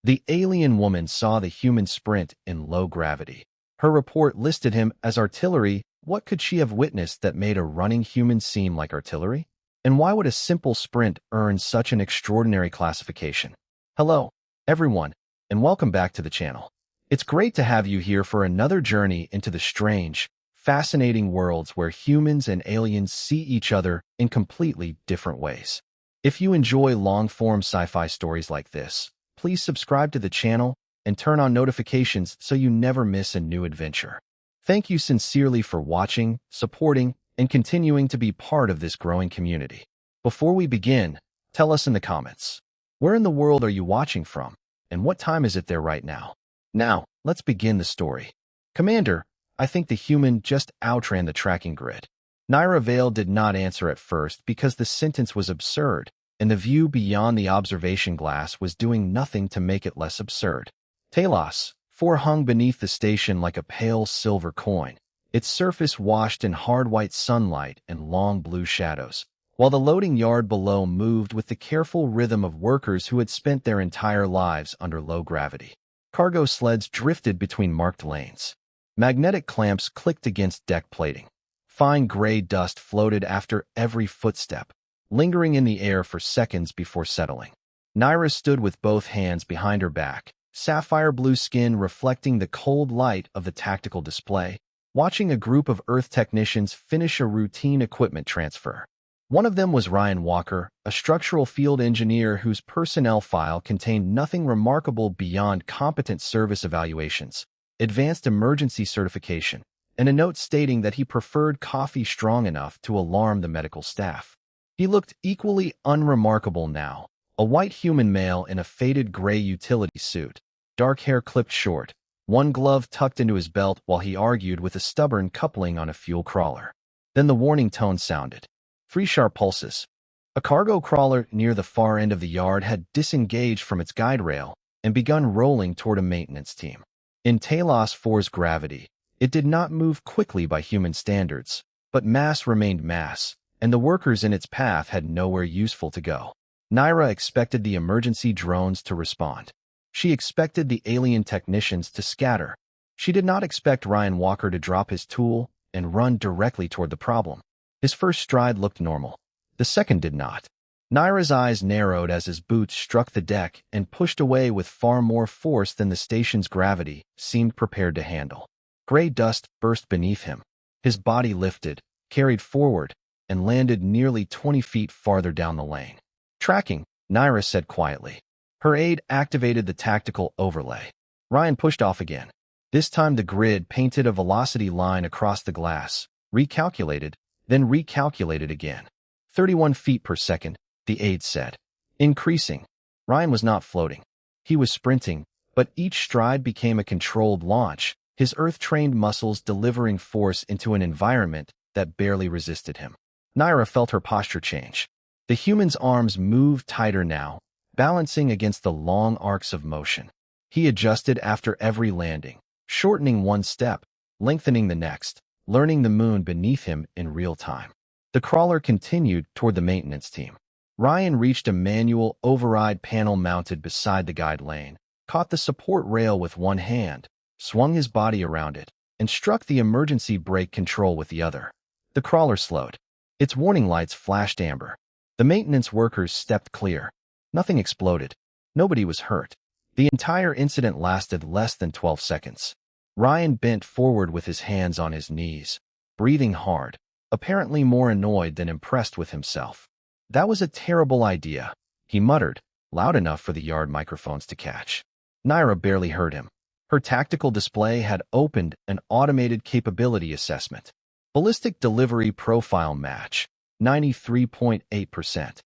The alien woman saw the human sprint in low gravity. Her report listed him as artillery. What could she have witnessed that made a running human seem like artillery? And why would a simple sprint earn such an extraordinary classification? Hello, everyone, and welcome back to the channel. It's great to have you here for another journey into the strange, fascinating worlds where humans and aliens see each other in completely different ways. If you enjoy long-form sci-fi stories like this, please subscribe to the channel and turn on notifications so you never miss a new adventure. Thank you sincerely for watching, supporting, and continuing to be part of this growing community. Before we begin, tell us in the comments, where in the world are you watching from, and what time is it there right now? Now, let's begin the story. Commander, I think the human just outran the tracking grid. Naira Vale did not answer at first because the sentence was absurd, and the view beyond the observation glass was doing nothing to make it less absurd. Talos, 4 hung beneath the station like a pale silver coin, its surface washed in hard white sunlight and long blue shadows, while the loading yard below moved with the careful rhythm of workers who had spent their entire lives under low gravity. Cargo sleds drifted between marked lanes. Magnetic clamps clicked against deck plating. Fine gray dust floated after every footstep, lingering in the air for seconds before settling. Naira stood with both hands behind her back, sapphire blue skin reflecting the cold light of the tactical display, watching a group of Earth technicians finish a routine equipment transfer. One of them was Ryan Walker, a structural field engineer whose personnel file contained nothing remarkable beyond competent service evaluations, advanced emergency certification, and a note stating that he preferred coffee strong enough to alarm the medical staff. He looked equally unremarkable now, a white human male in a faded gray utility suit, dark hair clipped short, one glove tucked into his belt while he argued with a stubborn coupling on a fuel crawler. Then the warning tone sounded. 3 sharp pulses. A cargo crawler near the far end of the yard had disengaged from its guide rail and begun rolling toward a maintenance team. In Talos 4's gravity, it did not move quickly by human standards, but mass remained mass, and the workers in its path had nowhere useful to go. Naira expected the emergency drones to respond. She expected the alien technicians to scatter. She did not expect Ryan Walker to drop his tool and run directly toward the problem. His first stride looked normal. The second did not. Naira's eyes narrowed as his boots struck the deck and pushed away with far more force than the station's gravity seemed prepared to handle. Gray dust burst beneath him. His body lifted, carried forward, and landed nearly 20 feet farther down the lane. Tracking, Naira said quietly. Her aide activated the tactical overlay. Ryan pushed off again. This time the grid painted a velocity line across the glass, recalculated, then recalculated again. 31 feet per second, the aide said. Increasing. Ryan was not floating. He was sprinting, but each stride became a controlled launch, his earth-trained muscles delivering force into an environment that barely resisted him. Naira felt her posture change. The human's arms moved tighter now, balancing against the long arcs of motion. He adjusted after every landing, shortening one step, lengthening the next, learning the moon beneath him in real time. The crawler continued toward the maintenance team. Ryan reached a manual override panel mounted beside the guide lane, caught the support rail with one hand, swung his body around it, and struck the emergency brake control with the other. The crawler slowed. Its warning lights flashed amber. The maintenance workers stepped clear. Nothing exploded. Nobody was hurt. The entire incident lasted less than 12 seconds. Ryan bent forward with his hands on his knees, breathing hard, apparently more annoyed than impressed with himself. That was a terrible idea, he muttered, loud enough for the yard microphones to catch. Naira barely heard him. Her tactical display had opened an automated capability assessment. Ballistic delivery profile match, 93.8%.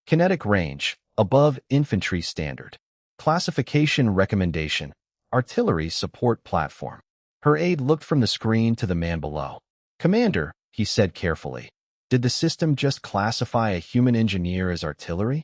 Kinetic range, above infantry standard. Classification recommendation, artillery support platform. Her aide looked from the screen to the man below. Commander, he said carefully, did the system just classify a human engineer as artillery?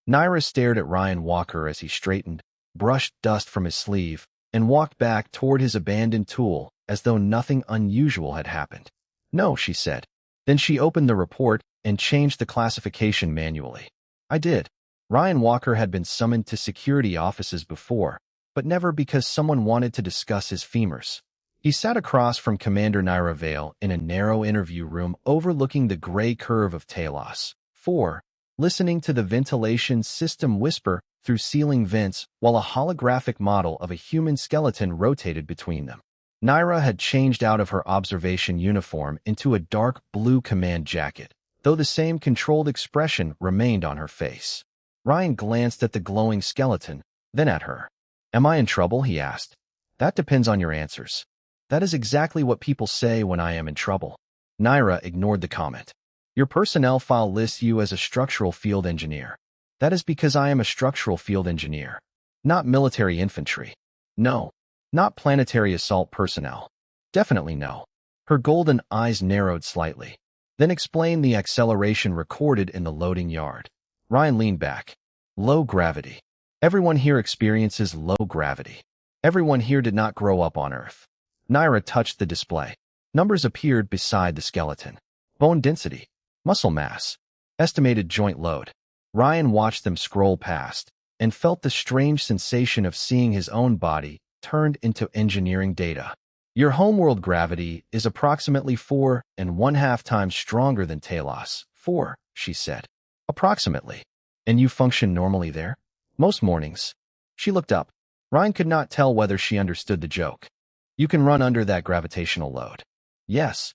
Naira stared at Ryan Walker as he straightened, brushed dust from his sleeve, and walked back toward his abandoned tool as though nothing unusual had happened. No, she said. Then she opened the report and changed the classification manually. I did. Ryan Walker had been summoned to security offices before, but never because someone wanted to discuss his femurs. He sat across from Commander Naira Vale in a narrow interview room overlooking the gray curve of Talos. 4. Listening to the ventilation system whisper through ceiling vents while a holographic model of a human skeleton rotated between them. Naira had changed out of her observation uniform into a dark blue command jacket, though the same controlled expression remained on her face. Ryan glanced at the glowing skeleton, then at her. "Am I in trouble?" he asked. "That depends on your answers." "That is exactly what people say when I am in trouble." Naira ignored the comment. "Your personnel file lists you as a structural field engineer." "That is because I am a structural field engineer, not military infantry." "No. Not planetary assault personnel." "Definitely no." Her golden eyes narrowed slightly. "Then explain the acceleration recorded in the loading yard." Ryan leaned back. "Low gravity. Everyone here experiences low gravity. Everyone here did not grow up on Earth." Naira touched the display. Numbers appeared beside the skeleton. Bone density, muscle mass, estimated joint load. Ryan watched them scroll past and felt the strange sensation of seeing his own body turned into engineering data. "Your homeworld gravity is approximately 4.5 times stronger than Talos." "4," she said. "Approximately. And you function normally there?" "Most mornings." She looked up. Ryan could not tell whether she understood the joke. "You can run under that gravitational load?" "Yes."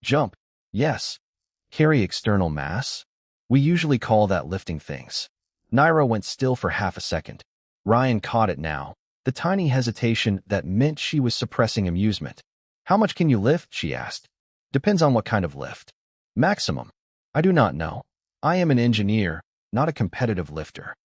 "Jump?" "Yes." "Carry external mass?" "We usually call that lifting things." Naira went still for half a second. Ryan caught it now, the tiny hesitation that meant she was suppressing amusement. "How much can you lift?" she asked. "Depends on what kind of lift." "Maximum?" "I do not know. I am an engineer, not a competitive lifter."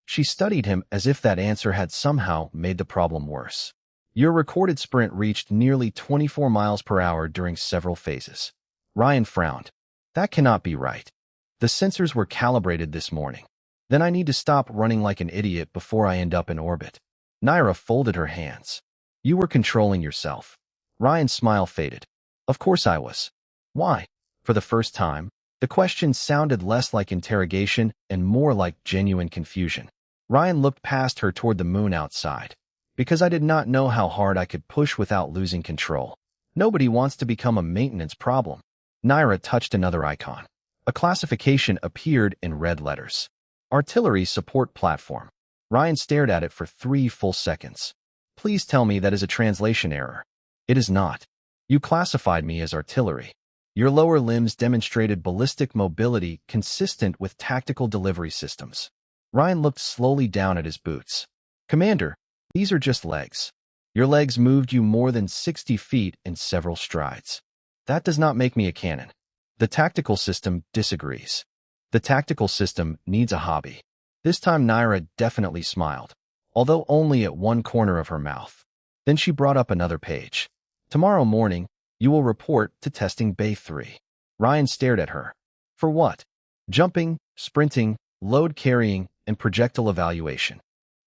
She studied him as if that answer had somehow made the problem worse. "Your recorded sprint reached nearly 24 miles per hour during several phases." Ryan frowned. "That cannot be right. The sensors were calibrated this morning. Then I need to stop running like an idiot before I end up in orbit." Naira folded her hands. "You were controlling yourself." Ryan's smile faded. "Of course I was." "Why?" For the first time, the question sounded less like interrogation and more like genuine confusion. Ryan looked past her toward the moon outside. "Because I did not know how hard I could push without losing control. Nobody wants to become a maintenance problem." Naira touched another icon. A classification appeared in red letters. "Artillery Support Platform." Ryan stared at it for 3 full seconds. "Please tell me that is a translation error." "It is not. You classified me as artillery. Your lower limbs demonstrated ballistic mobility consistent with tactical delivery systems." Ryan looked slowly down at his boots. "Commander, these are just legs. Your legs moved you more than 60 feet in several strides. That does not make me a cannon." The tactical system disagrees. "The tactical system needs a hobby." This time Naira definitely smiled, although only at one corner of her mouth. Then she brought up another page. "Tomorrow morning, you will report to Testing Bay 3. Ryan stared at her. "For what?" "Jumping, sprinting, load carrying, and projectile evaluation."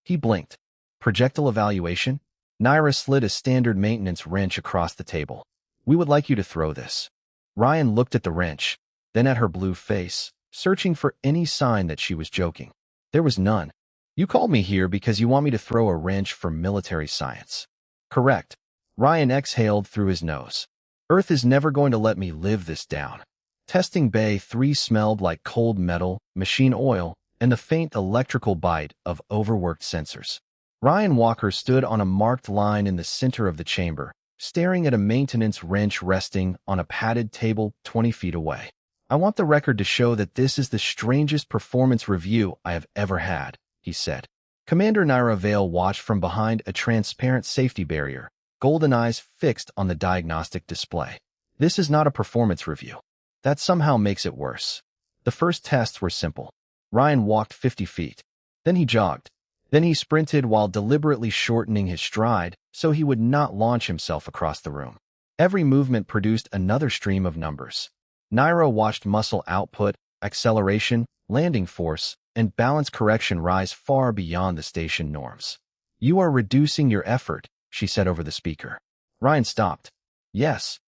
He blinked. "Projectile evaluation?" Naira slid a standard maintenance wrench across the table. "We would like you to throw this." Ryan looked at the wrench, then at her blue face, searching for any sign that she was joking. There was none. "You called me here because you want me to throw a wrench for military science." "Correct." Ryan exhaled through his nose. "Earth is never going to let me live this down." Testing Bay 3 smelled like cold metal, machine oil, and the faint electrical bite of overworked sensors. Ryan Walker stood on a marked line in the center of the chamber, staring at a maintenance wrench resting on a padded table 20 feet away. "I want the record to show that this is the strangest performance review I have ever had," he said. Commander Naira Vale watched from behind a transparent safety barrier, golden eyes fixed on the diagnostic display. "This is not a performance review. That somehow makes it worse." The first tests were simple. Ryan walked 50 feet. Then he jogged. Then he sprinted while deliberately shortening his stride so he would not launch himself across the room. Every movement produced another stream of numbers. Naira watched muscle output, acceleration, landing force, and balance correction rise far beyond the station norms. "You are reducing your effort," she said over the speaker. Ryan stopped. "Yes."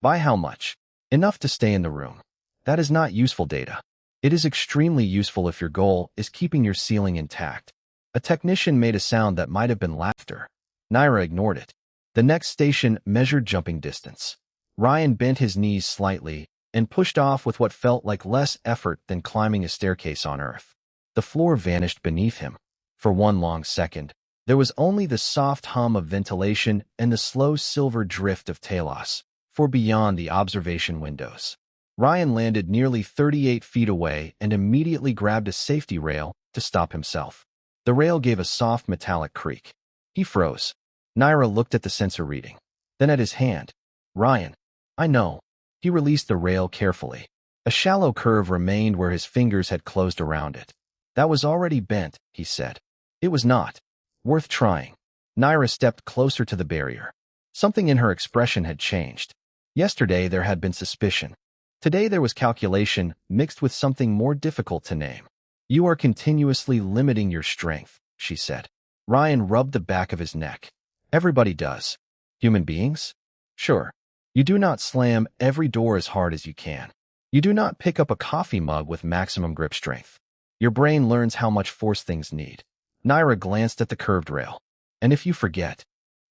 "By how much?" "Enough to stay in the room." "That is not useful data." It is extremely useful if your goal is keeping your ceiling intact. A technician made a sound that might have been laughter. Naira ignored it. The next station measured jumping distance. Ryan bent his knees slightly and pushed off with what felt like less effort than climbing a staircase on Earth. The floor vanished beneath him. For one long second, there was only the soft hum of ventilation and the slow silver drift of Talos, for beyond the observation windows. Ryan landed nearly 38 feet away and immediately grabbed a safety rail to stop himself. The rail gave a soft metallic creak. He froze. Naira looked at the sensor reading, then at his hand. Ryan, I know. He released the rail carefully. A shallow curve remained where his fingers had closed around it. That was already bent, he said. It was not worth trying. Naira stepped closer to the barrier. Something in her expression had changed. Yesterday there had been suspicion. Today there was calculation mixed with something more difficult to name. You are continuously limiting your strength, she said. Ryan rubbed the back of his neck. Everybody does. Human beings? Sure. You do not slam every door as hard as you can. You do not pick up a coffee mug with maximum grip strength. Your brain learns how much force things need. Naira glanced at the curved rail. And if you forget,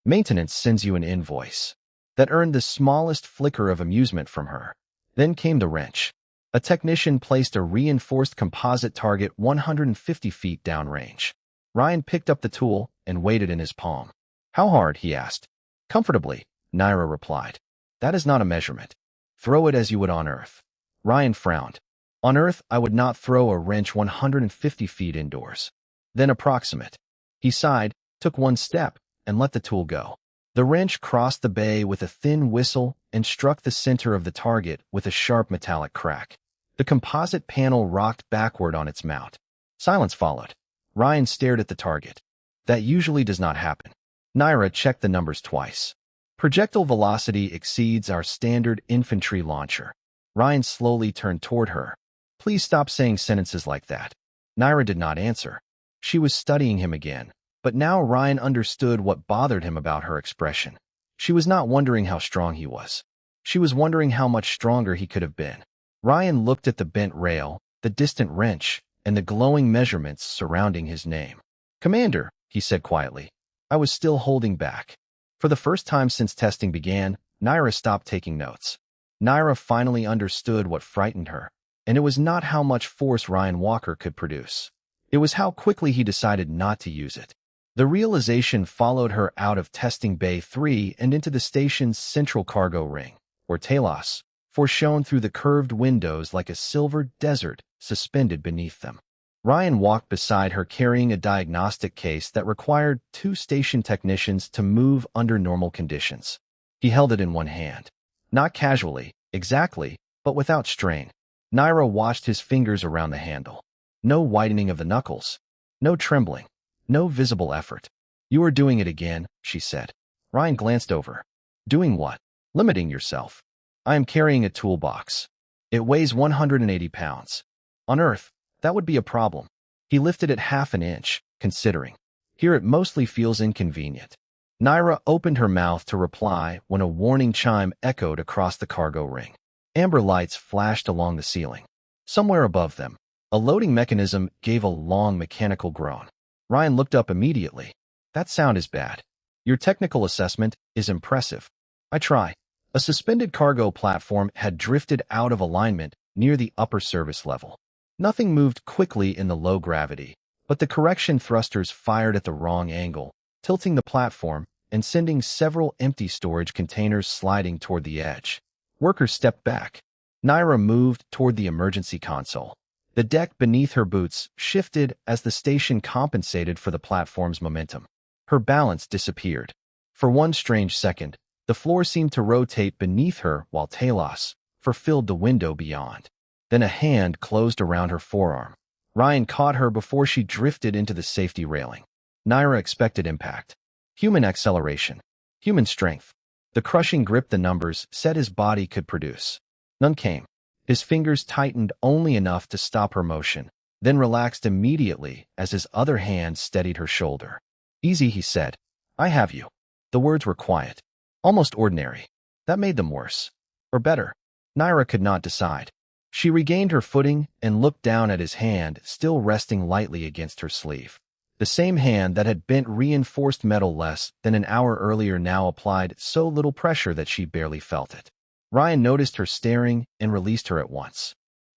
maintenance sends you an invoice. That earned the smallest flicker of amusement from her. Then came the wrench. A technician placed a reinforced composite target 150 feet downrange. Ryan picked up the tool and weighed it in his palm. How hard? He asked. Comfortably, Naira replied. That is not a measurement. Throw it as you would on Earth. Ryan frowned. On Earth, I would not throw a wrench 150 feet indoors. Then approximate. He sighed, took one step, and let the tool go. The wrench crossed the bay with a thin whistle and struck the center of the target with a sharp metallic crack. The composite panel rocked backward on its mount. Silence followed. Ryan stared at the target. That usually does not happen. Naira checked the numbers twice. Projectile velocity exceeds our standard infantry launcher. Ryan slowly turned toward her. Please stop saying sentences like that. Naira did not answer. She was studying him again. But now Ryan understood what bothered him about her expression. She was not wondering how strong he was. She was wondering how much stronger he could have been. Ryan looked at the bent rail, the distant wrench, and the glowing measurements surrounding his name. Commander, he said quietly. I was still holding back. For the first time since testing began, Naira stopped taking notes. Naira finally understood what frightened her, and it was not how much force Ryan Walker could produce. It was how quickly he decided not to use it. The realization followed her out of Testing Bay 3 and into the station's central cargo ring, where Talos, foreshone through the curved windows like a silver desert suspended beneath them. Ryan walked beside her carrying a diagnostic case that required 2 station technicians to move under normal conditions. He held it in one hand. Not casually, exactly, but without strain. Naira watched his fingers around the handle. No widening of the knuckles. No trembling. No visible effort. You are doing it again, she said. Ryan glanced over. Doing what? Limiting yourself. I am carrying a toolbox. It weighs 180 pounds. On Earth, that would be a problem. He lifted it half an inch, considering. Here it mostly feels inconvenient. Naira opened her mouth to reply when a warning chime echoed across the cargo ring. Amber lights flashed along the ceiling. Somewhere above them, a loading mechanism gave a long mechanical groan. Ryan looked up immediately. That sound is bad. Your technical assessment is impressive. I try. A suspended cargo platform had drifted out of alignment near the upper service level. Nothing moved quickly in the low gravity, but the correction thrusters fired at the wrong angle, tilting the platform and sending several empty storage containers sliding toward the edge. Workers stepped back. Naira moved toward the emergency console. The deck beneath her boots shifted as the station compensated for the platform's momentum. Her balance disappeared. For one strange second, the floor seemed to rotate beneath her while Talos fulfilled the window beyond. Then a hand closed around her forearm. Ryan caught her before she drifted into the safety railing. Naira expected impact. Human acceleration. Human strength. The crushing grip the numbers said his body could produce. None came. His fingers tightened only enough to stop her motion, then relaxed immediately as his other hand steadied her shoulder. Easy, he said. I have you. The words were quiet, almost ordinary. That made them worse. Or better. Naira could not decide. She regained her footing and looked down at his hand, still resting lightly against her sleeve. The same hand that had bent reinforced metal less than an hour earlier now applied so little pressure that she barely felt it. Ryan noticed her staring and released her at once.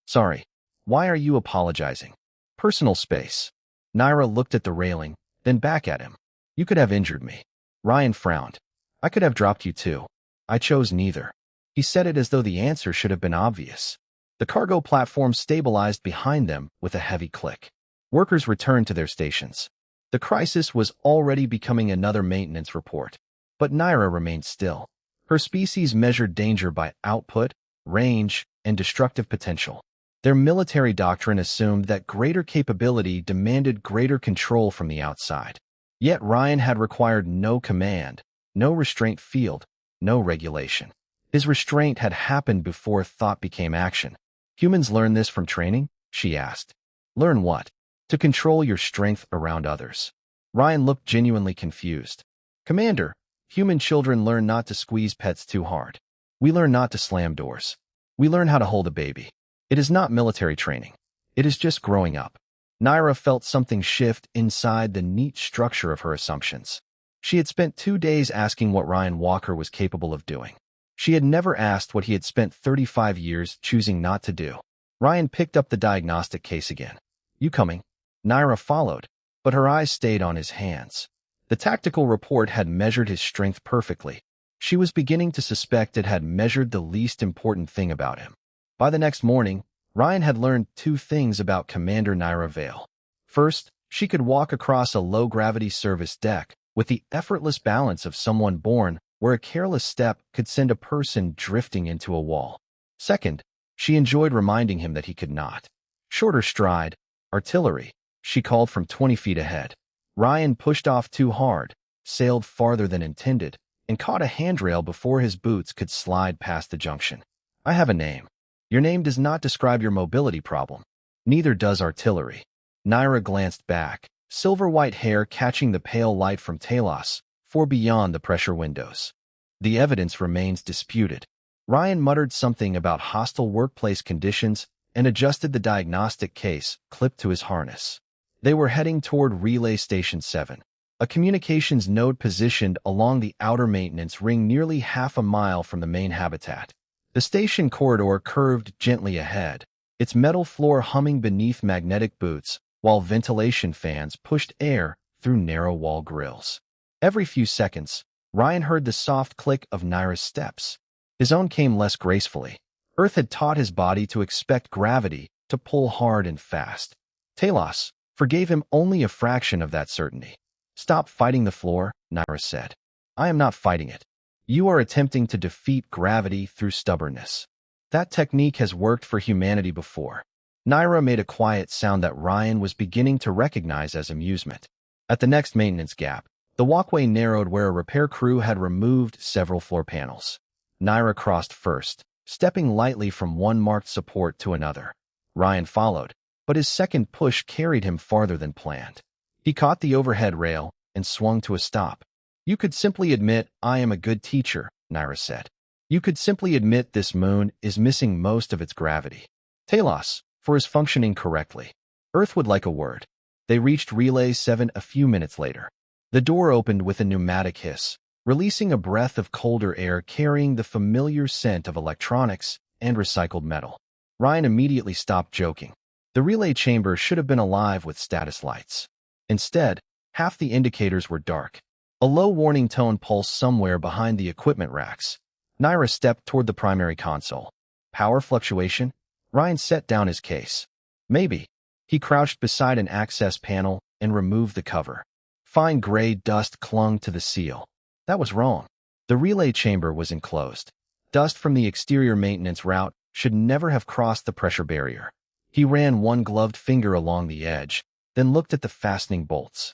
Sorry. Why are you apologizing? Personal space. Naira looked at the railing, then back at him. You could have injured me. Ryan frowned. I could have dropped you too. I chose neither. He said it as though the answer should have been obvious. The cargo platform stabilized behind them with a heavy click. Workers returned to their stations. The crisis was already becoming another maintenance report. But Naira remained still. Her species measured danger by output, range, and destructive potential. Their military doctrine assumed that greater capability demanded greater control from the outside. Yet Ryan had required no command, no restraint field, no regulation. His restraint had happened before thought became action. Humans learn this from training? She asked. Learn what? To control your strength around others. Ryan looked genuinely confused. Commander, human children learn not to squeeze pets too hard. We learn not to slam doors. We learn how to hold a baby. It is not military training. It is just growing up. Naira felt something shift inside the neat structure of her assumptions. She had spent 2 days asking what Ryan Walker was capable of doing. She had never asked what he had spent 35 years choosing not to do. Ryan picked up the diagnostic case again. You coming? Naira followed, but her eyes stayed on his hands. The tactical report had measured his strength perfectly. She was beginning to suspect it had measured the least important thing about him. By the next morning, Ryan had learned 2 things about Commander Naira Vale. First, she could walk across a low-gravity service deck with the effortless balance of someone born where a careless step could send a person drifting into a wall. Second, she enjoyed reminding him that he could not. Shorter stride, artillery, she called from 20 feet ahead. Ryan pushed off too hard, sailed farther than intended, and caught a handrail before his boots could slide past the junction. I have a name. Your name does not describe your mobility problem. Neither does artillery. Naira glanced back, silver-white hair catching the pale light from Talos, for beyond the pressure windows. The evidence remains disputed. Ryan muttered something about hostile workplace conditions and adjusted the diagnostic case clipped to his harness. They were heading toward Relay Station 7, a communications node positioned along the outer maintenance ring nearly half a mile from the main habitat. The station corridor curved gently ahead, its metal floor humming beneath magnetic boots, while ventilation fans pushed air through narrow wall grills. Every few seconds, Ryan heard the soft click of Naira's steps. His own came less gracefully. Earth had taught his body to expect gravity to pull hard and fast. Talos forgave him only a fraction of that certainty. Stop fighting the floor, Naira said. I am not fighting it. You are attempting to defeat gravity through stubbornness. That technique has worked for humanity before. Naira made a quiet sound that Ryan was beginning to recognize as amusement. At the next maintenance gap, the walkway narrowed where a repair crew had removed several floor panels. Naira crossed first, stepping lightly from one marked support to another. Ryan followed, but his second push carried him farther than planned. He caught the overhead rail and swung to a stop. You could simply admit, I am a good teacher, Naira said. You could simply admit this moon is missing most of its gravity. Talos, for his functioning correctly. Earth would like a word. They reached Relay 7 a few minutes later. The door opened with a pneumatic hiss, releasing a breath of colder air carrying the familiar scent of electronics and recycled metal. Ryan immediately stopped joking. The relay chamber should have been alive with status lights. Instead, half the indicators were dark. A low warning tone pulsed somewhere behind the equipment racks. Naira stepped toward the primary console. Power fluctuation? Ryan set down his case. Maybe. He crouched beside an access panel and removed the cover. Fine gray dust clung to the seal. That was wrong. The relay chamber was enclosed. Dust from the exterior maintenance route should never have crossed the pressure barrier. He ran one gloved finger along the edge, then looked at the fastening bolts.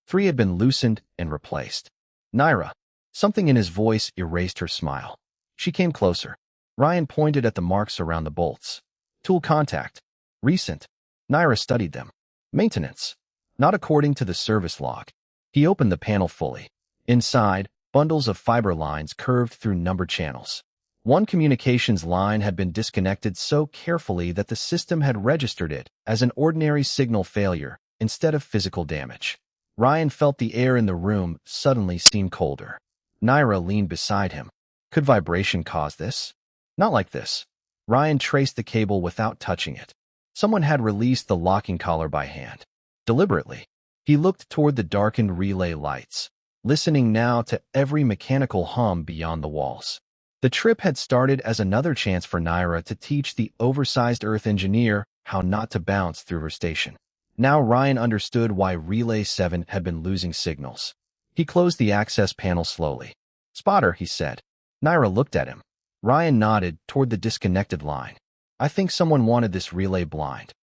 3 had been loosened and replaced. Naira. Something in his voice erased her smile. She came closer. Ryan pointed at the marks around the bolts. Tool contact. Recent. Naira studied them. Maintenance. Not according to the service log. He opened the panel fully. Inside, bundles of fiber lines curved through numbered channels. One communications line had been disconnected so carefully that the system had registered it as an ordinary signal failure instead of physical damage. Ryan felt the air in the room suddenly seem colder. Naira leaned beside him. Could vibration cause this? Not like this. Ryan traced the cable without touching it. Someone had released the locking collar by hand. Deliberately. He looked toward the darkened relay lights, listening now to every mechanical hum beyond the walls. The trip had started as another chance for Naira to teach the oversized Earth engineer how not to bounce through her station. Now Ryan understood why Relay 7 had been losing signals. He closed the access panel slowly. "Spotter," he said. Naira looked at him. Ryan nodded toward the disconnected line. "I think someone wanted this relay blind."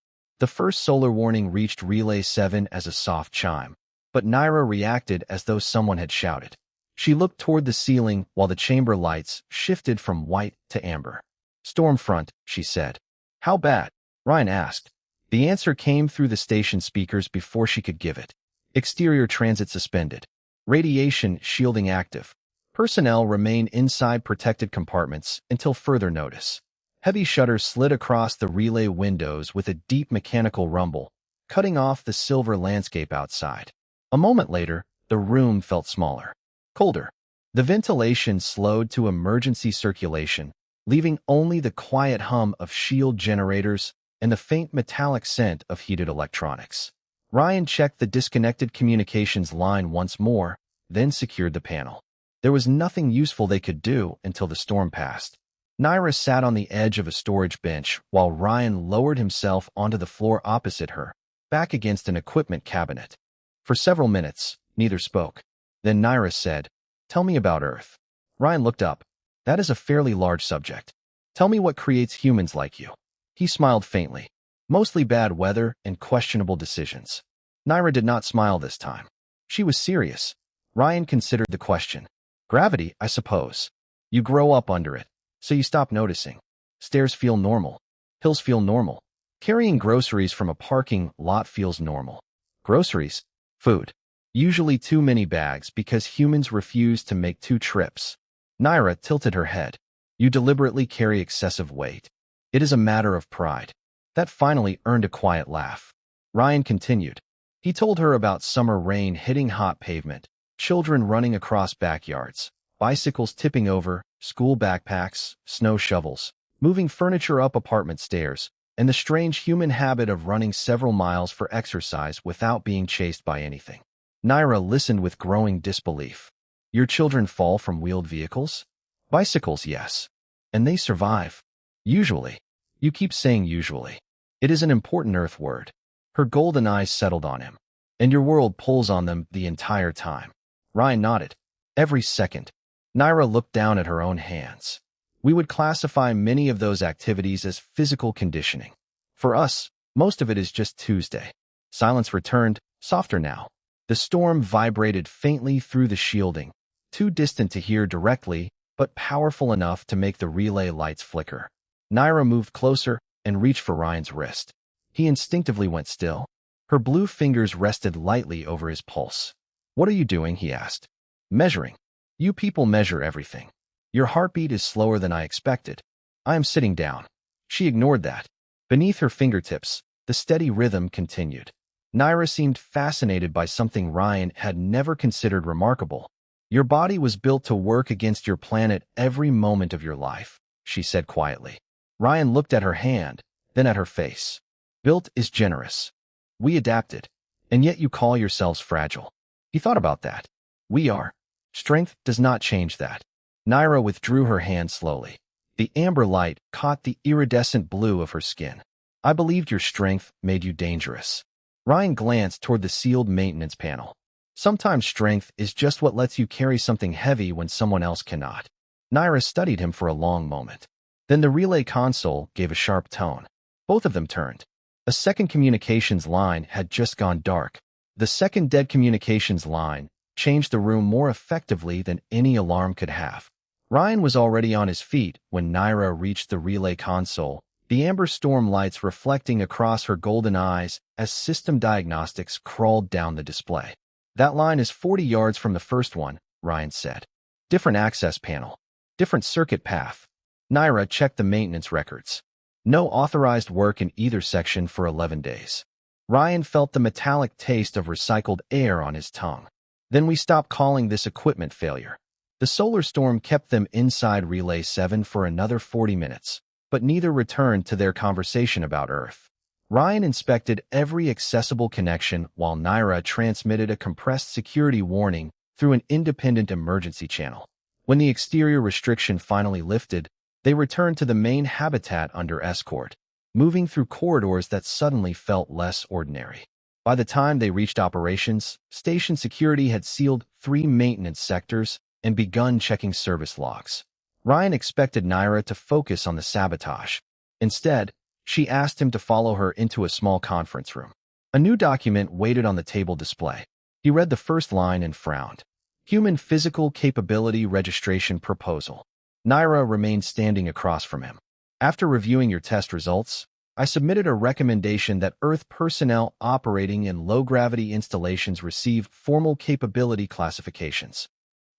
The first solar warning reached Relay 7 as a soft chime, but Naira reacted as though someone had shouted. She looked toward the ceiling while the chamber lights shifted from white to amber. "Storm front," she said. "How bad?" Ryan asked. The answer came through the station speakers before she could give it. "Exterior transit suspended. Radiation shielding active. Personnel remain inside protected compartments until further notice." Heavy shutters slid across the relay windows with a deep mechanical rumble, cutting off the silver landscape outside. A moment later, the room felt smaller, colder. The ventilation slowed to emergency circulation, leaving only the quiet hum of shield generators and the faint metallic scent of heated electronics. Ryan checked the disconnected communications line once more, then secured the panel. There was nothing useful they could do until the storm passed. Naira sat on the edge of a storage bench while Ryan lowered himself onto the floor opposite her, back against an equipment cabinet. For several minutes, neither spoke. Then Naira said, "Tell me about Earth." Ryan looked up. "That is a fairly large subject. Tell me what creates humans like you." He smiled faintly. "Mostly bad weather and questionable decisions." Naira did not smile this time. She was serious. Ryan considered the question. "Gravity, I suppose. You grow up under it, so you stop noticing. Stairs feel normal. Hills feel normal. Carrying groceries from a parking lot feels normal. Groceries? Food. Usually too many bags because humans refuse to make 2 trips." Naira tilted her head. "You deliberately carry excessive weight. It is a matter of pride." That finally earned a quiet laugh. Ryan continued. He told her about summer rain hitting hot pavement, children running across backyards, bicycles tipping over, school backpacks, snow shovels, moving furniture up apartment stairs, and the strange human habit of running several miles for exercise without being chased by anything. Naira listened with growing disbelief. "Your children fall from wheeled vehicles?" "Bicycles, yes. And they survive. Usually." "You keep saying usually. It is an important Earth word." Her golden eyes settled on him. "And your world pulls on them the entire time." Ryan nodded. "Every second." Naira looked down at her own hands. "We would classify many of those activities as physical conditioning. For us, most of it is just Tuesday." Silence returned, softer now. The storm vibrated faintly through the shielding, too distant to hear directly, but powerful enough to make the relay lights flicker. Naira moved closer and reached for Ryan's wrist. He instinctively went still. Her blue fingers rested lightly over his pulse. "What are you doing?" he asked. "Measuring. You people measure everything. Your heartbeat is slower than I expected." "I am sitting down." She ignored that. Beneath her fingertips, the steady rhythm continued. Naira seemed fascinated by something Ryan had never considered remarkable. "Your body was built to work against your planet every moment of your life," she said quietly. Ryan looked at her hand, then at her face. "Built is generous. We adapted. And yet you call yourselves fragile." He thought about that. "We are. Strength does not change that." Naira withdrew her hand slowly. The amber light caught the iridescent blue of her skin. "I believed your strength made you dangerous." Ryan glanced toward the sealed maintenance panel. "Sometimes strength is just what lets you carry something heavy when someone else cannot." Naira studied him for a long moment. Then the relay console gave a sharp tone. Both of them turned. A second communications line had just gone dark. The second dead communications line changed the room more effectively than any alarm could have. Ryan was already on his feet when Naira reached the relay console, the amber storm lights reflecting across her golden eyes as system diagnostics crawled down the display. "That line is 40 yards from the first one," Ryan said. "Different access panel. Different circuit path." Naira checked the maintenance records. No authorized work in either section for 11 days. Ryan felt the metallic taste of recycled air on his tongue. Then we stopped calling this equipment failure. The solar storm kept them inside Relay 7 for another 40 minutes, but neither returned to their conversation about Earth. Ryan inspected every accessible connection while Naira transmitted a compressed security warning through an independent emergency channel. When the exterior restriction finally lifted, they returned to the main habitat under escort, moving through corridors that suddenly felt less ordinary. By the time they reached operations, station security had sealed 3 maintenance sectors and begun checking service logs. Ryan expected Naira to focus on the sabotage. Instead, she asked him to follow her into a small conference room. A new document waited on the table display. He read the first line and frowned. Human Physical Capability Registration Proposal. Naira remained standing across from him. After reviewing your test results, I submitted a recommendation that Earth personnel operating in low-gravity installations receive formal capability classifications.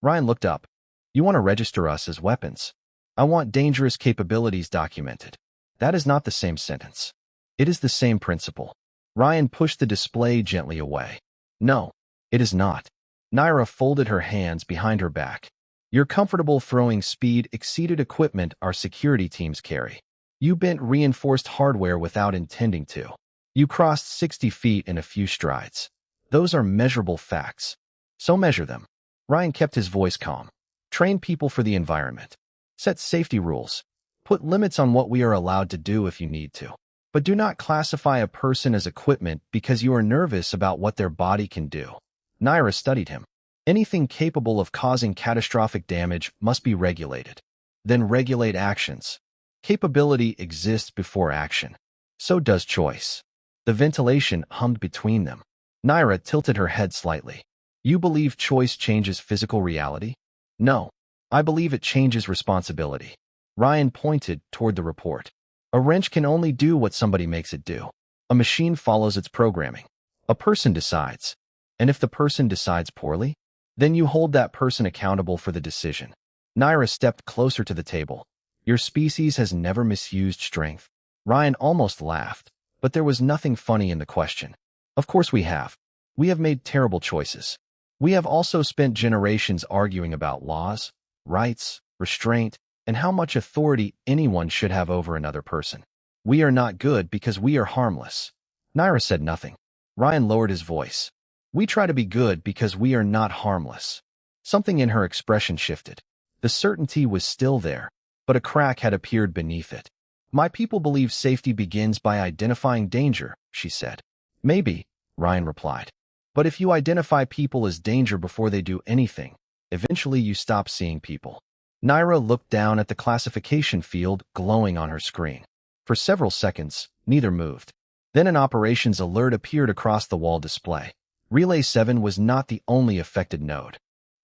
Ryan looked up. You want to register us as weapons? I want dangerous capabilities documented. That is not the same sentence. It is the same principle. Ryan pushed the display gently away. No, it is not. Naira folded her hands behind her back. Your comfortable throwing speed exceeded equipment our security teams carry. You bent reinforced hardware without intending to. You crossed 60 feet in a few strides. Those are measurable facts. So measure them. Ryan kept his voice calm. Train people for the environment. Set safety rules. Put limits on what we are allowed to do if you need to. But do not classify a person as equipment because you are nervous about what their body can do. Naira studied him. Anything capable of causing catastrophic damage must be regulated. Then regulate actions. Capability exists before action. So does choice. The ventilation hummed between them. Naira tilted her head slightly. You believe choice changes physical reality? No. I believe it changes responsibility. Ryan pointed toward the report. A wrench can only do what somebody makes it do. A machine follows its programming. A person decides. And if the person decides poorly, then you hold that person accountable for the decision. Naira stepped closer to the table. Your species has never misused strength. Ryan almost laughed, but there was nothing funny in the question. Of course we have. We have made terrible choices. We have also spent generations arguing about laws, rights, restraint, and how much authority anyone should have over another person. We are not good because we are harmless. Naira said nothing. Ryan lowered his voice. We try to be good because we are not harmless. Something in her expression shifted. The certainty was still there, but a crack had appeared beneath it. My people believe safety begins by identifying danger, she said. Maybe, Ryan replied. But if you identify people as danger before they do anything, eventually you stop seeing people. Naira looked down at the classification field glowing on her screen. For several seconds, neither moved. Then an operations alert appeared across the wall display. Relay 7 was not the only affected node.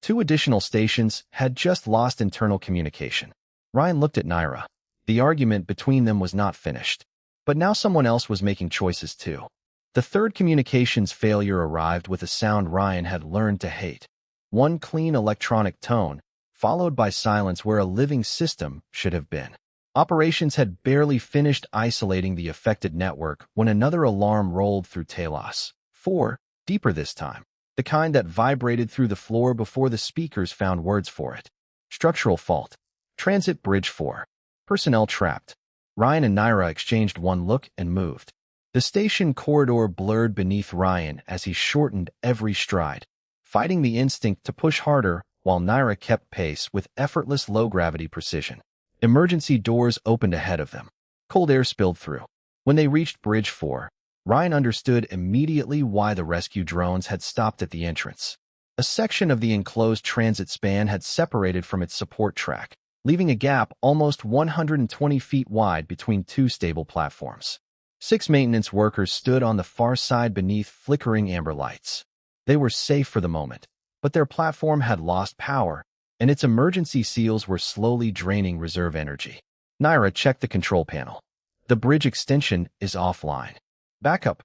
2 additional stations had just lost internal communication. Ryan looked at Naira. The argument between them was not finished. But now someone else was making choices too. The third communications failure arrived with a sound Ryan had learned to hate. One clean electronic tone, followed by silence where a living system should have been. Operations had barely finished isolating the affected network when another alarm rolled through Talos. 4. Deeper this time. The kind that vibrated through the floor before the speakers found words for it. Structural fault. Transit Bridge 4. Personnel trapped. Ryan and Naira exchanged one look and moved. The station corridor blurred beneath Ryan as he shortened every stride, fighting the instinct to push harder while Naira kept pace with effortless low-gravity precision. Emergency doors opened ahead of them. Cold air spilled through. When they reached Bridge 4, Ryan understood immediately why the rescue drones had stopped at the entrance. A section of the enclosed transit span had separated from its support track, leaving a gap almost 120 feet wide between 2 stable platforms. 6 maintenance workers stood on the far side beneath flickering amber lights. They were safe for the moment, but their platform had lost power, and its emergency seals were slowly draining reserve energy. Naira checked the control panel. The bridge extension is offline. Backup?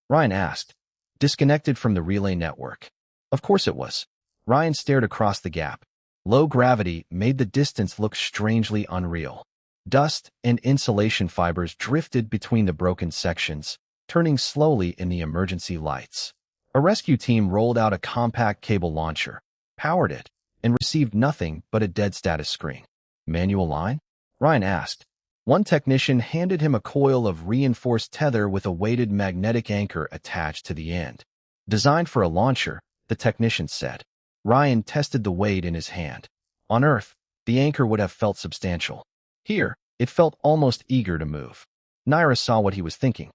Ryan asked. Disconnected from the relay network. Of course it was. Ryan stared across the gap. Low gravity made the distance look strangely unreal. Dust and insulation fibers drifted between the broken sections, turning slowly in the emergency lights. A rescue team rolled out a compact cable launcher, powered it, and received nothing but a dead status screen. Manual line? Ryan asked. One technician handed him a coil of reinforced tether with a weighted magnetic anchor attached to the end. Designed for a launcher, the technician said. Ryan tested the weight in his hand. On Earth, the anchor would have felt substantial. Here, it felt almost eager to move. Naira saw what he was thinking.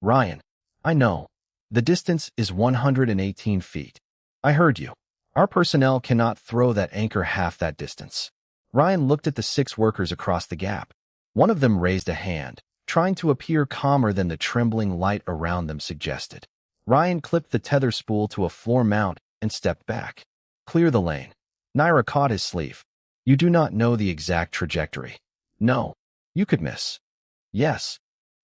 Ryan, I know. The distance is 118 feet. I heard you. Our personnel cannot throw that anchor half that distance. Ryan looked at the 6 workers across the gap. One of them raised a hand, trying to appear calmer than the trembling light around them suggested. Ryan clipped the tether spool to a floor mount and stepped back. Clear the lane. Naira caught his sleeve. You do not know the exact trajectory. No. You could miss. Yes.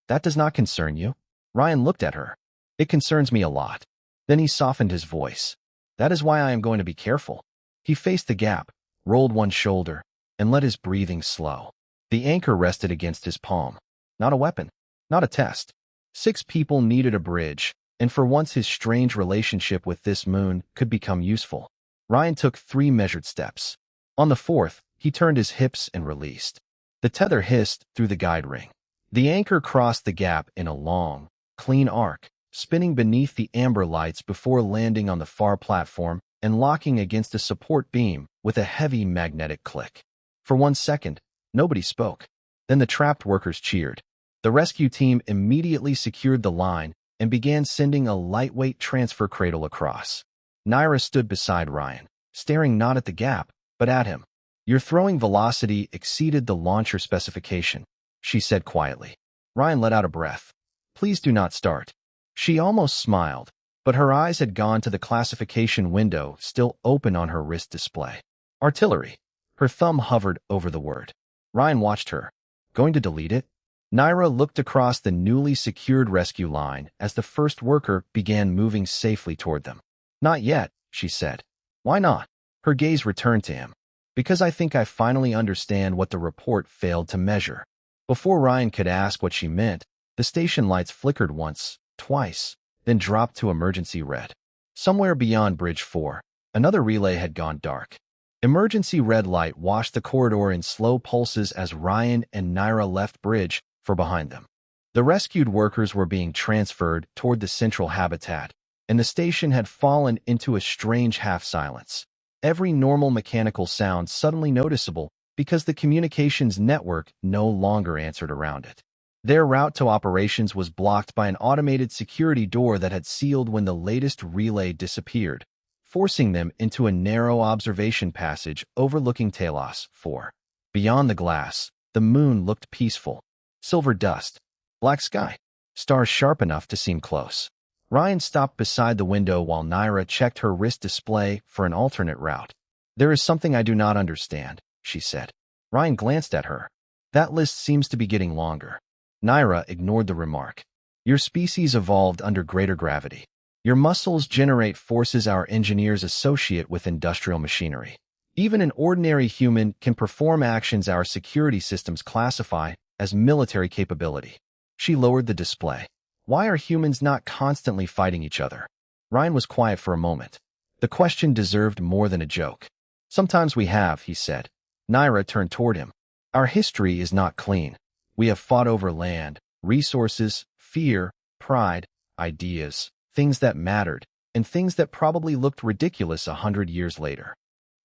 That does not concern you. Ryan looked at her. It concerns me a lot. Then he softened his voice. That is why I am going to be careful. He faced the gap, rolled one shoulder, and let his breathing slow. The anchor rested against his palm. Not a weapon. Not a test. 6 people needed a bridge, and for once his strange relationship with this moon could become useful. Ryan took 3 measured steps. On the 4th, he turned his hips and released. The tether hissed through the guide ring. The anchor crossed the gap in a long, clean arc, spinning beneath the amber lights before landing on the far platform and locking against a support beam with a heavy magnetic click. For 1 second, nobody spoke. Then the trapped workers cheered. The rescue team immediately secured the line and began sending a lightweight transfer cradle across. Naira stood beside Ryan, staring not at the gap, but at him. Your throwing velocity exceeded the launcher specification, she said quietly. Ryan let out a breath. Please do not start. She almost smiled, but her eyes had gone to the classification window still open on her wrist display. Artillery. Her thumb hovered over the word. Ryan watched her. Going to delete it? Naira looked across the newly secured rescue line as the first worker began moving safely toward them. Not yet, she said. Why not? Her gaze returned to him. Because I think I finally understand what the report failed to measure. Before Ryan could ask what she meant, the station lights flickered once, twice, then dropped to emergency red. Somewhere beyond Bridge 4, another relay had gone dark. Emergency red light washed the corridor in slow pulses as Ryan and Naira left Bridge for behind them. The rescued workers were being transferred toward the central habitat, and the station had fallen into a strange half-silence. Every normal mechanical sound suddenly noticeable because the communications network no longer answered around it. Their route to operations was blocked by an automated security door that had sealed when the latest relay disappeared, forcing them into a narrow observation passage overlooking Talos 4. Beyond the glass, the moon looked peaceful. Silver dust, black sky, stars sharp enough to seem close. Ryan stopped beside the window while Naira checked her wrist display for an alternate route. There is something I do not understand, she said. Ryan glanced at her. That list seems to be getting longer. Naira ignored the remark. Your species evolved under greater gravity. Your muscles generate forces our engineers associate with industrial machinery. Even an ordinary human can perform actions our security systems classify as military capability. She lowered the display. Why are humans not constantly fighting each other? Ryan was quiet for a moment. The question deserved more than a joke. Sometimes we have, he said. Naira turned toward him. Our history is not clean. We have fought over land, resources, fear, pride, ideas, things that mattered, and things that probably looked ridiculous 100 years later.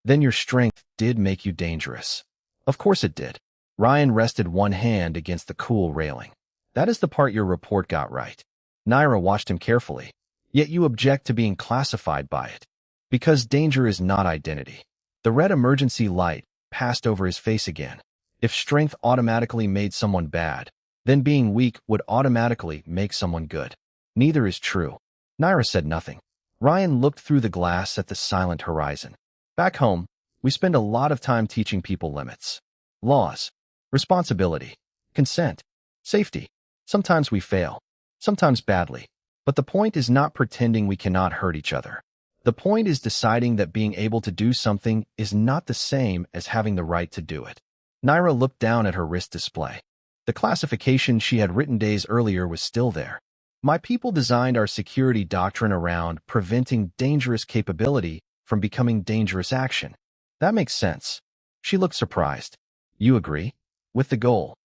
Then your strength did make you dangerous. Of course it did. Ryan rested one hand against the cool railing. That is the part your report got right. Naira watched him carefully. Yet you object to being classified by it. Because danger is not identity. The red emergency light passed over his face again. If strength automatically made someone bad, then being weak would automatically make someone good. Neither is true. Naira said nothing. Ryan looked through the glass at the silent horizon. Back home, we spend a lot of time teaching people limits. Laws. Responsibility. Consent. Safety. Sometimes we fail. Sometimes badly. But the point is not pretending we cannot hurt each other. The point is deciding that being able to do something is not the same as having the right to do it. Naira looked down at her wrist display. The classification she had written days earlier was still there. My people designed our security doctrine around preventing dangerous capability from becoming dangerous action. That makes sense. She looked surprised. You agree? With the goal?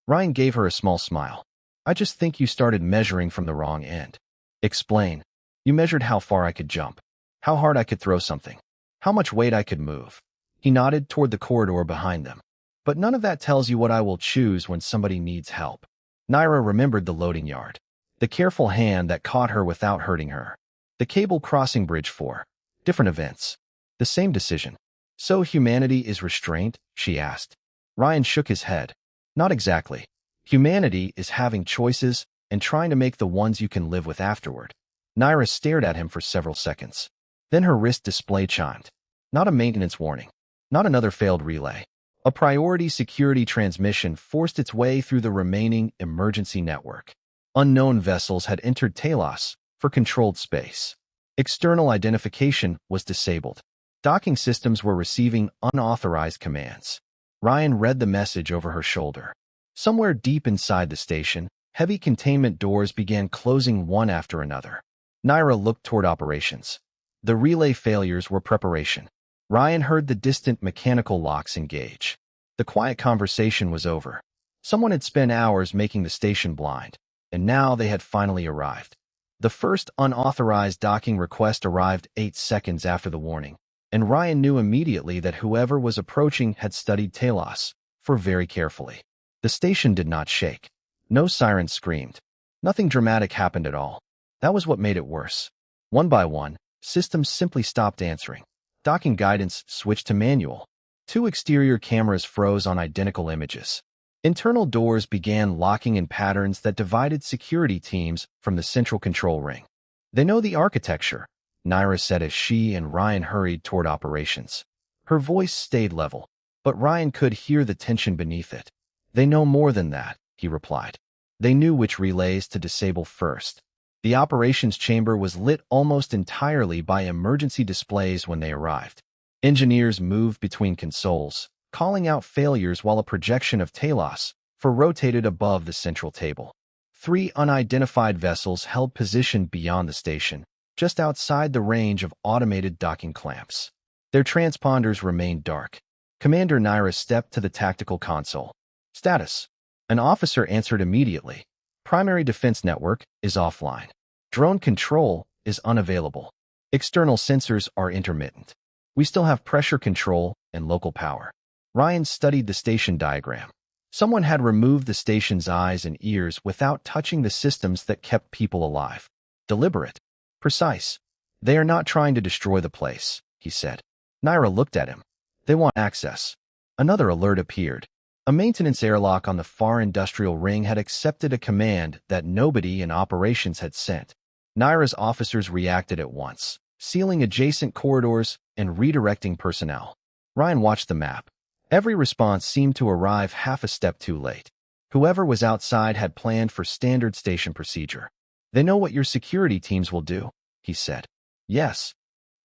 Ryan gave her a small smile. I just think you started measuring from the wrong end. Explain. You measured how far I could jump, how hard I could throw something, how much weight I could move. He nodded toward the corridor behind them. But none of that tells you what I will choose when somebody needs help. Naira remembered the loading yard, the careful hand that caught her without hurting her, the cable crossing bridge for different events. The same decision. So humanity is restraint? She asked. Ryan shook his head. Not exactly. Humanity is having choices and trying to make the ones you can live with afterward. Naira stared at him for several seconds. Then her wrist display chimed. Not a maintenance warning. Not another failed relay. A priority security transmission forced its way through the remaining emergency network. Unknown vessels had entered Talos for controlled space. External identification was disabled. Docking systems were receiving unauthorized commands. Ryan read the message over her shoulder. Somewhere deep inside the station, heavy containment doors began closing one after another. Naira looked toward operations. The relay failures were preparation. Ryan heard the distant mechanical locks engage. The quiet conversation was over. Someone had spent hours making the station blind, and now they had finally arrived. The first unauthorized docking request arrived 8 seconds after the warning, and Ryan knew immediately that whoever was approaching had studied Talos very carefully. The station did not shake. No sirens screamed. Nothing dramatic happened at all. That was what made it worse. One by one, systems simply stopped answering. Docking guidance switched to manual. 2 exterior cameras froze on identical images. Internal doors began locking in patterns that divided security teams from the central control ring. They know the architecture, Naira said as she and Ryan hurried toward operations. Her voice stayed level, but Ryan could hear the tension beneath it. They know more than that, he replied. They knew which relays to disable first. The operations chamber was lit almost entirely by emergency displays when they arrived. Engineers moved between consoles, calling out failures while a projection of Talos rotated above the central table. 3 unidentified vessels held position beyond the station, just outside the range of automated docking clamps. Their transponders remained dark. Commander Naira stepped to the tactical console. Status. An officer answered immediately. Primary defense network is offline. Drone control is unavailable. External sensors are intermittent. We still have pressure control and local power. Ryan studied the station diagram. Someone had removed the station's eyes and ears without touching the systems that kept people alive. Deliberate. Precise. They are not trying to destroy the place, he said. Naira looked at him. They want access. Another alert appeared. A maintenance airlock on the far industrial ring had accepted a command that nobody in operations had sent. Naira's officers reacted at once, sealing adjacent corridors and redirecting personnel. Ryan watched the map. Every response seemed to arrive half a step too late. Whoever was outside had planned for standard station procedure. They know what your security teams will do, he said. Yes.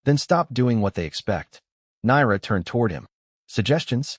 Then stop doing what they expect. Naira turned toward him. Suggestions?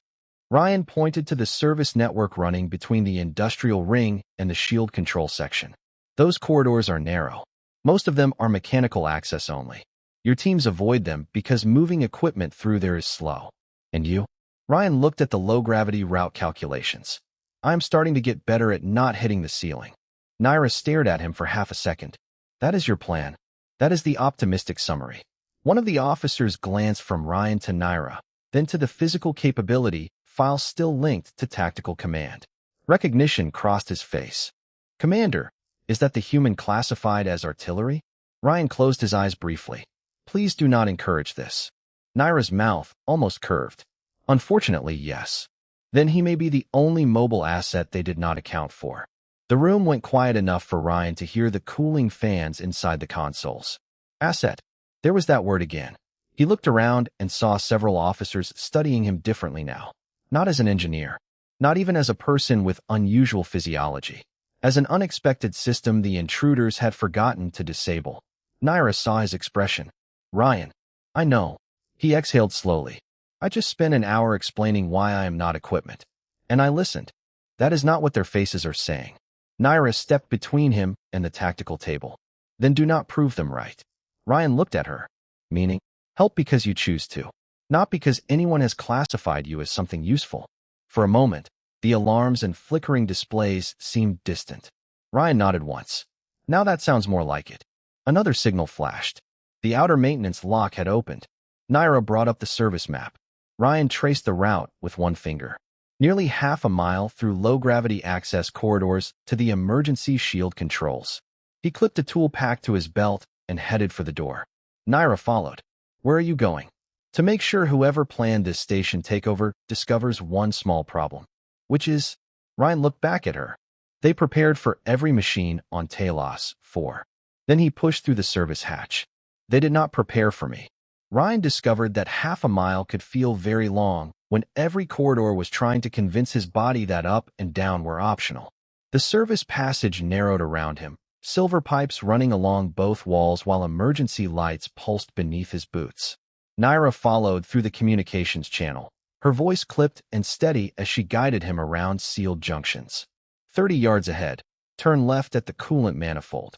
Ryan pointed to the service network running between the industrial ring and the shield control section. Those corridors are narrow. Most of them are mechanical access only. Your teams avoid them because moving equipment through there is slow. And you? Ryan looked at the low-gravity route calculations. I'm starting to get better at not hitting the ceiling. Naira stared at him for half a second. That is your plan. That is the optimistic summary. One of the officers glanced from Ryan to Naira, then to the physical capability file still linked to tactical command. Recognition crossed his face. Commander, is that the human classified as artillery? Ryan closed his eyes briefly. Please do not encourage this. Naira's mouth almost curved. Unfortunately, yes. Then he may be the only mobile asset they did not account for. The room went quiet enough for Ryan to hear the cooling fans inside the consoles. Asset. There was that word again. He looked around and saw several officers studying him differently now. Not as an engineer. Not even as a person with unusual physiology. As an unexpected system the intruders had forgotten to disable. Naira saw his expression. Ryan. I know. He exhaled slowly. I just spent an hour explaining why I am not equipment. And I listened. That is not what their faces are saying. Naira stepped between him and the tactical table. Then do not prove them right. Ryan looked at her, meaning, help because you choose to, not because anyone has classified you as something useful. For a moment, the alarms and flickering displays seemed distant. Ryan nodded once. Now that sounds more like it. Another signal flashed. The outer maintenance lock had opened. Naira brought up the service map. Ryan traced the route with one finger. Nearly half a mile through low-gravity access corridors to the emergency shield controls. He clipped a tool pack to his belt and headed for the door. Naira followed. Where are you going? To make sure whoever planned this station takeover discovers one small problem. Which is, Ryan looked back at her. They prepared for every machine on Talos 4. Then he pushed through the service hatch. They did not prepare for me. Ryan discovered that half a mile could feel very long when every corridor was trying to convince his body that up and down were optional. The service passage narrowed around him, silver pipes running along both walls while emergency lights pulsed beneath his boots. Naira followed through the communications channel, her voice clipped and steady as she guided him around sealed junctions. 30 yards ahead, turn left at the coolant manifold.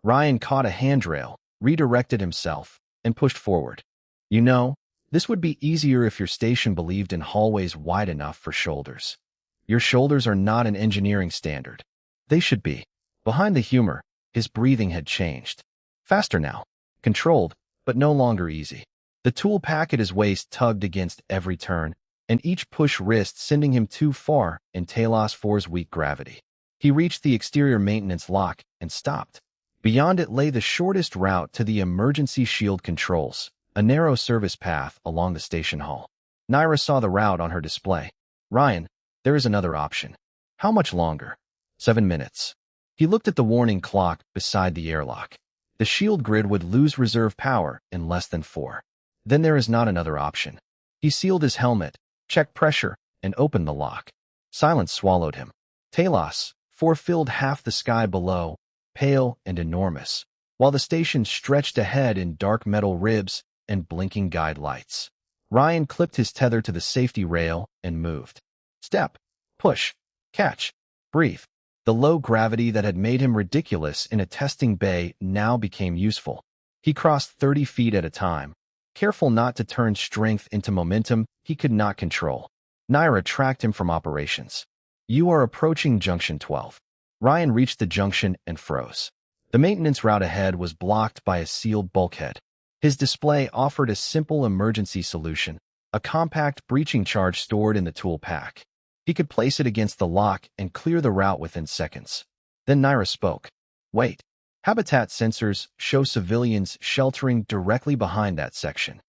Ryan caught a handrail, redirected himself, and pushed forward. You know, this would be easier if your station believed in hallways wide enough for shoulders. Your shoulders are not an engineering standard. They should be. Behind the humor, his breathing had changed. Faster now. Controlled, but no longer easy. The tool pack at his waist tugged against every turn, and each push risked sending him too far in Talos 4's weak gravity. He reached the exterior maintenance lock and stopped. Beyond it lay the shortest route to the emergency shield controls, a narrow service path along the station hall. Naira saw the route on her display. Ryan, there is another option. How much longer? 7 minutes. He looked at the warning clock beside the airlock. The shield grid would lose reserve power in less than 4. Then there is not another option. He sealed his helmet, checked pressure, and opened the lock. Silence swallowed him. Talos 4 filled half the sky below, pale and enormous, while the station stretched ahead in dark metal ribs and blinking guide lights. Ryan clipped his tether to the safety rail and moved. Step, push, catch, breathe. The low gravity that had made him ridiculous in a testing bay now became useful. He crossed 30 feet at a time, careful not to turn strength into momentum he could not control. Naira tracked him from operations. You are approaching Junction 12. Ryan reached the junction and froze. The maintenance route ahead was blocked by a sealed bulkhead. His display offered a simple emergency solution, a compact breaching charge stored in the tool pack. He could place it against the lock and clear the route within seconds. Then Naira spoke. Wait. Habitat sensors show civilians sheltering directly behind that section.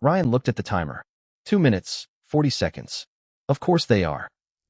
Ryan looked at the timer. 2 minutes, 40 seconds. Of course they are.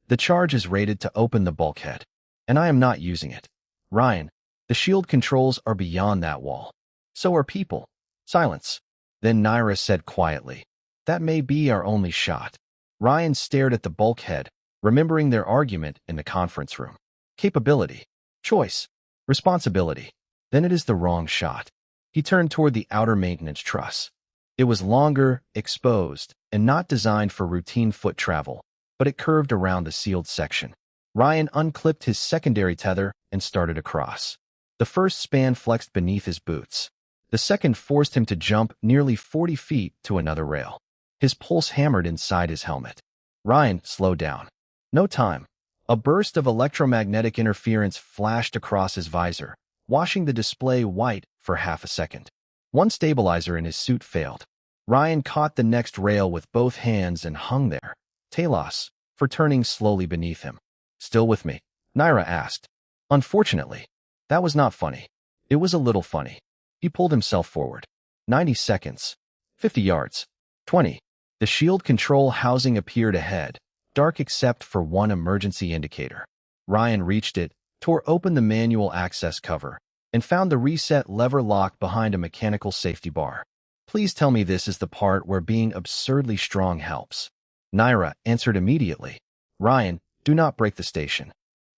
The charge is rated to open the bulkhead, and I am not using it. Ryan, the shield controls are beyond that wall. So are people. Silence. Then Naira said quietly, that may be our only shot. Ryan stared at the bulkhead, remembering their argument in the conference room. Capability. Choice. Responsibility. Then it is the wrong shot. He turned toward the outer maintenance truss. It was longer, exposed, and not designed for routine foot travel, but it curved around the sealed section. Ryan unclipped his secondary tether and started across. The first span flexed beneath his boots. The second forced him to jump nearly 40 feet to another rail. His pulse hammered inside his helmet. Ryan slowed down. No time. A burst of electromagnetic interference flashed across his visor, washing the display white for half a second. One stabilizer in his suit failed. Ryan caught the next rail with both hands and hung there. Talos, for turning slowly beneath him. Still with me? Naira asked. Unfortunately. That was not funny. It was a little funny. He pulled himself forward. 90 seconds. 50 yards. 20. The shield control housing appeared ahead, dark except for one emergency indicator. Ryan reached it, tore open the manual access cover, and found the reset lever lock behind a mechanical safety bar. Please tell me this is the part where being absurdly strong helps. Naira answered immediately. Ryan, do not break the station.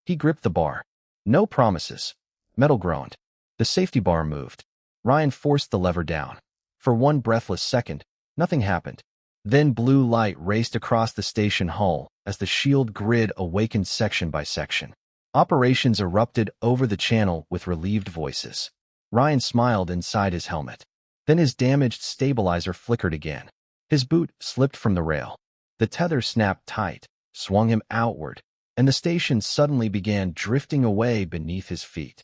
He gripped the bar. No promises. Metal groaned. The safety bar moved. Ryan forced the lever down. For one breathless second, nothing happened. Then blue light raced across the station hull as the shield grid awakened section by section. Operations erupted over the channel with relieved voices. Ryan smiled inside his helmet. Then his damaged stabilizer flickered again. His boot slipped from the rail. The tether snapped tight, swung him outward, and the station suddenly began drifting away beneath his feet.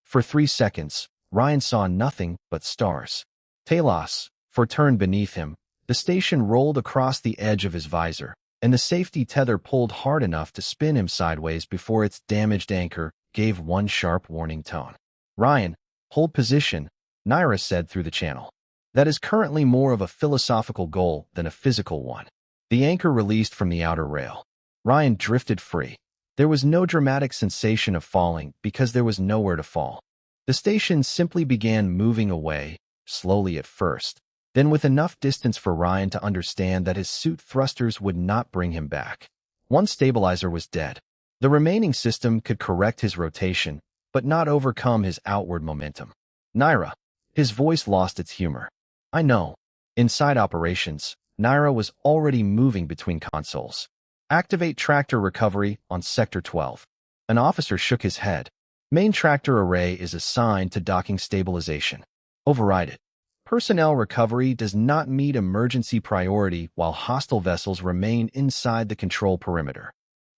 For 3 seconds, Ryan saw nothing but stars. Talos, forturned beneath him, the station rolled across the edge of his visor, and the safety tether pulled hard enough to spin him sideways before its damaged anchor gave one sharp warning tone. "Ryan, hold position," Naira said through the channel. "That is currently more of a philosophical goal than a physical one." The anchor released from the outer rail. Ryan drifted free. There was no dramatic sensation of falling because there was nowhere to fall. The station simply began moving away, slowly at first, then with enough distance for Ryan to understand that his suit thrusters would not bring him back. One stabilizer was dead. The remaining system could correct his rotation, but not overcome his outward momentum. "Naira." His voice lost its humor. "I know." Inside operations, Naira was already moving between consoles. "Activate tractor recovery on Sector 12. An officer shook his head. "Main tractor array is assigned to docking stabilization. Override it. Personnel recovery does not meet emergency priority while hostile vessels remain inside the control perimeter."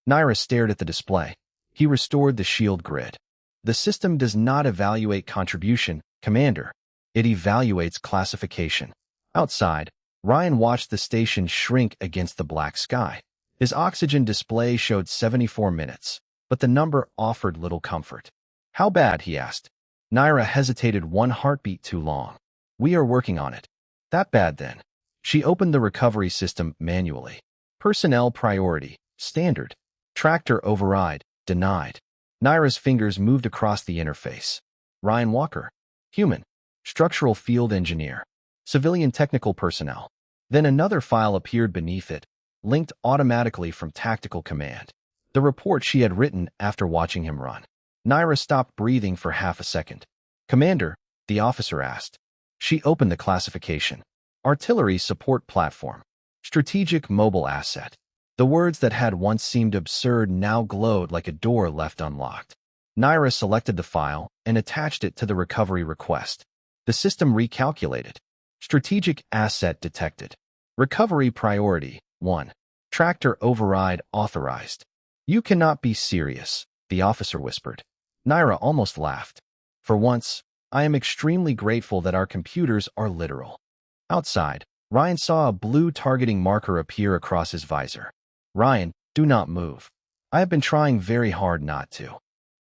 Naira stared at the display. He restored the shield grid. "The system does not evaluate contribution, Commander. It evaluates classification." Outside, Ryan watched the station shrink against the black sky. His oxygen display showed 74 minutes, but the number offered little comfort. "How bad?" he asked. Naira hesitated one heartbeat too long. "We are working on it." "That bad then." She opened the recovery system manually. "Personnel priority, standard. Tractor override, denied." Naira's fingers moved across the interface. "Ryan Walker. Human. Structural field engineer. Civilian technical personnel." Then another file appeared beneath it, linked automatically from tactical command. The report she had written after watching him run. Naira stopped breathing for half a second. "Commander," the officer asked. She opened the classification. "Artillery support platform. Strategic mobile asset." The words that had once seemed absurd now glowed like a door left unlocked. Naira selected the file and attached it to the recovery request. The system recalculated. Strategic asset detected. Recovery priority 1. Tractor override authorized. "You cannot be serious," the officer whispered. Naira almost laughed. "For once, I am extremely grateful that our computers are literal." Outside, Ryan saw a blue targeting marker appear across his visor. "Ryan, do not move. I have been trying very hard not to."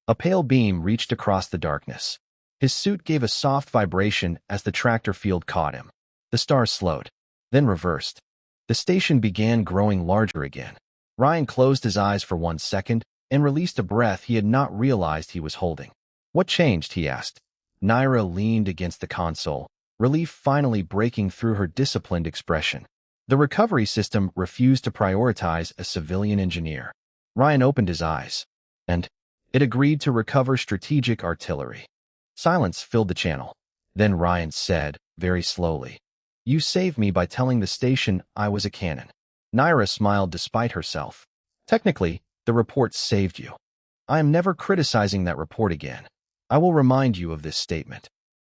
A pale beam reached across the darkness. His suit gave a soft vibration as the tractor field caught him. The stars slowed, then reversed. The station began growing larger again. Ryan closed his eyes for 1 second and released a breath he had not realized he was holding. "What changed?" he asked. Naira leaned against the console, relief finally breaking through her disciplined expression. The recovery system refused to prioritize a civilian engineer. Ryan opened his eyes, and it agreed to recover strategic artillery. Silence filled the channel. Then Ryan said, very slowly, "You saved me by telling the station I was a cannon." Naira smiled despite herself. "Technically, the report saved you. I am never criticizing that report again. I will remind you of this statement."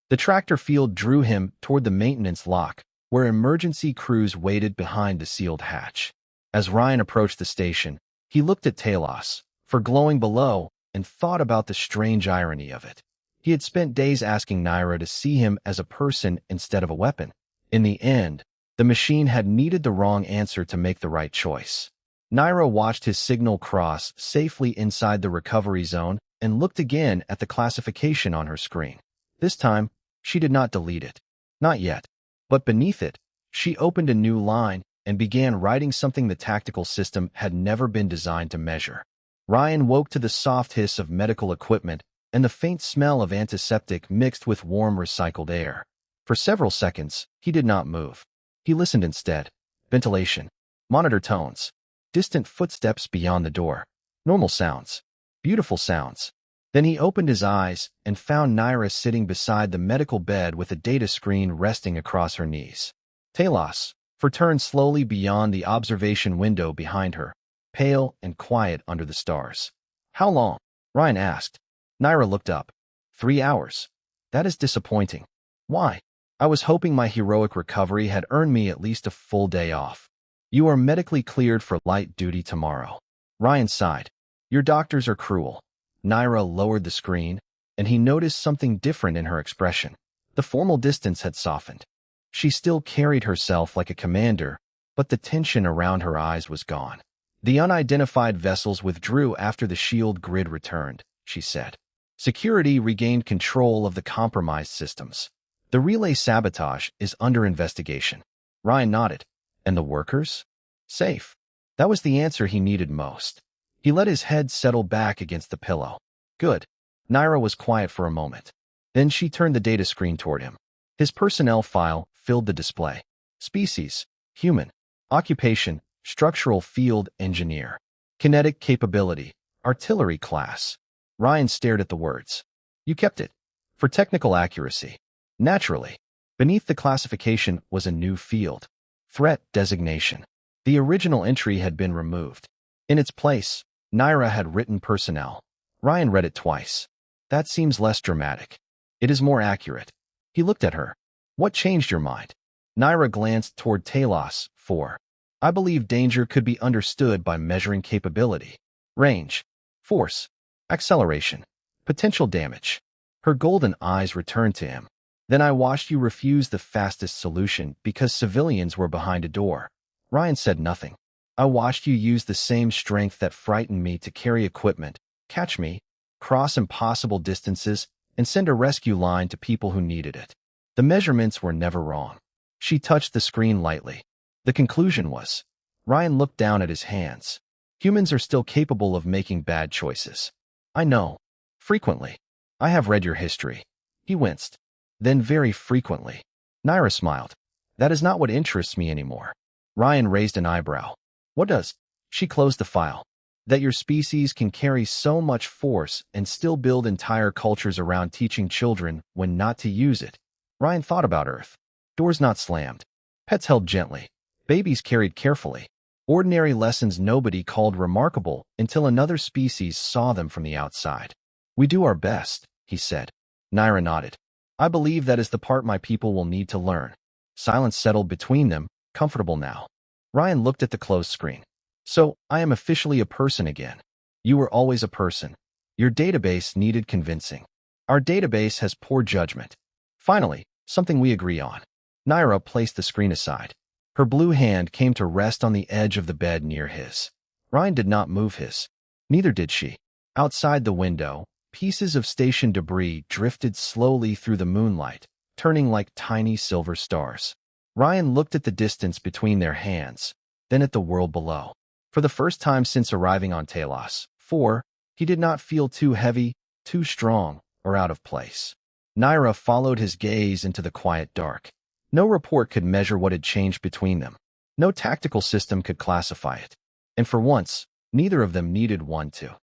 The tractor field drew him toward the maintenance lock, where emergency crews waited behind the sealed hatch. As Ryan approached the station, he looked at Talos, for glowing below, and thought about the strange irony of it. He had spent days asking Naira to see him as a person instead of a weapon. In the end, the machine had needed the wrong answer to make the right choice. Naira watched his signal cross safely inside the recovery zone and looked again at the classification on her screen. This time, she did not delete it. Not yet. But beneath it, she opened a new line and began writing something the tactical system had never been designed to measure. Ryan woke to the soft hiss of medical equipment and the faint smell of antiseptic mixed with warm recycled air. For several seconds, he did not move. He listened instead. Ventilation. Monitor tones. Distant footsteps beyond the door. Normal sounds. Beautiful sounds. Then he opened his eyes and found Naira sitting beside the medical bed with a data screen resting across her knees. "Talos, turned slowly beyond the observation window behind her, pale and quiet under the stars. How long? Ryan asked. Naira looked up. 3 hours. That is disappointing. Why? I was hoping my heroic recovery had earned me at least a full day off. You are medically cleared for light duty tomorrow. Ryan sighed. Your doctors are cruel. Naira lowered the screen, and he noticed something different in her expression. The formal distance had softened. She still carried herself like a commander, but the tension around her eyes was gone. The unidentified vessels withdrew after the shield grid returned, she said. Security regained control of the compromised systems. The relay sabotage is under investigation. Ryan nodded. And the workers? Safe. That was the answer he needed most. He let his head settle back against the pillow. Good. Naira was quiet for a moment. Then she turned the data screen toward him. His personnel file filled the display. Species, human. Occupation, structural field engineer. Kinetic capability, artillery class. Ryan stared at the words. You kept it. For technical accuracy. Naturally. Beneath the classification was a new field. Threat designation. The original entry had been removed. In its place, Naira had written personnel. Ryan read it twice. That seems less dramatic. It is more accurate. He looked at her. What changed your mind? Naira glanced toward Talos. 4. I believe danger could be understood by measuring capability. Range. Force. Acceleration. Potential damage. Her golden eyes returned to him. Then I watched you refuse the fastest solution because civilians were behind a door. Ryan said nothing. I watched you use the same strength that frightened me to carry equipment, catch me, cross impossible distances, and send a rescue line to people who needed it. The measurements were never wrong. She touched the screen lightly. The conclusion was. Ryan looked down at his hands. Humans are still capable of making bad choices. I know. Frequently. I have read your history. He winced. Then very frequently. Naira smiled. That is not what interests me anymore. Ryan raised an eyebrow. What does? She closed the file. That your species can carry so much force and still build entire cultures around teaching children when not to use it. Ryan thought about Earth. Doors not slammed. Pets held gently. Babies carried carefully. Ordinary lessons nobody called remarkable until another species saw them from the outside. We do our best, he said. Naira nodded. I believe that is the part my people will need to learn. Silence settled between them, comfortable now. Ryan looked at the closed screen. So, I am officially a person again. You were always a person. Your database needed convincing. Our database has poor judgment. Finally, something we agree on. Naira placed the screen aside. Her blue hand came to rest on the edge of the bed near his. Ryan did not move his. Neither did she. Outside the window, pieces of station debris drifted slowly through the moonlight, turning like tiny silver stars. Ryan looked at the distance between their hands, then at the world below. For the first time since arriving on Talos, 4, he did not feel too heavy, too strong, or out of place. Naira followed his gaze into the quiet dark. No report could measure what had changed between them. No tactical system could classify it. And for once, neither of them needed one to.